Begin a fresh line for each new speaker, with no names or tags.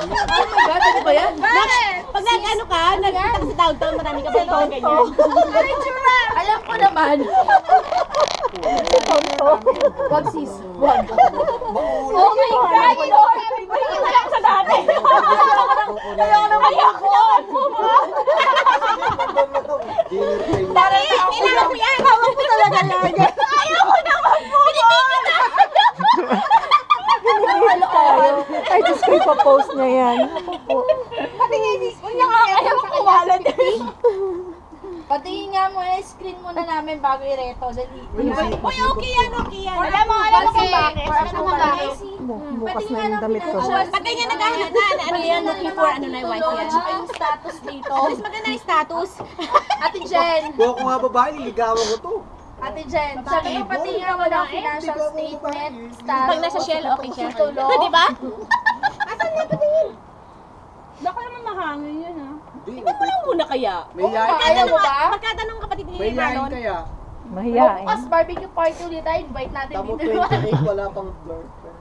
kami.
Oh my God, ano ba yan?
Bakit?
Pag nag-ano ka, nagpunta ka sa downtown, marami ka ba ito ganyan?
Ano yung tsura?
Alam ko naman. Wag sis, wag.
Oh my God!
Wala na ako sa dati. Ayoko.
Dinner time.
Kailangan ko yan. Hawak ko talaga lagi. Ayoko naman po. Pinipigil na.
Ay, Diyos ko, ipapost niya yan.
Huwag niya nga ayaw kumalan.
Patingin nga muna, screen muna namin bago i-reto. Dali.
Uy, okay yan, okay yan.
Alam mo kung bakit?
Alam mo bakit?
Bukas na yung damit ko.
Patay nga naghahanap na. Ano yan, looking for ano na yung wife yan.
Tsaka yung status dito.
Mas maganda yung status.
Ate Jen,
Kung ako nga babae, liligawan ko to.
Ate Jen, sabi ko patingin nga muna ang financial statement, status.
Pag nasa Shell, okay siya.
Tulo.
Di ba?
Baka naman mahangin yun, ha?
Hindi,
Ikaw mo lang muna kaya.
may yain.
Ayaw mo ba?
Magkatanong kapatid ni
May yain
Marlon.
kaya.
Mahiyain.
Bukas barbecue party ulit tayo, invite natin
Tamo
dito.
28, wala pang girlfriend.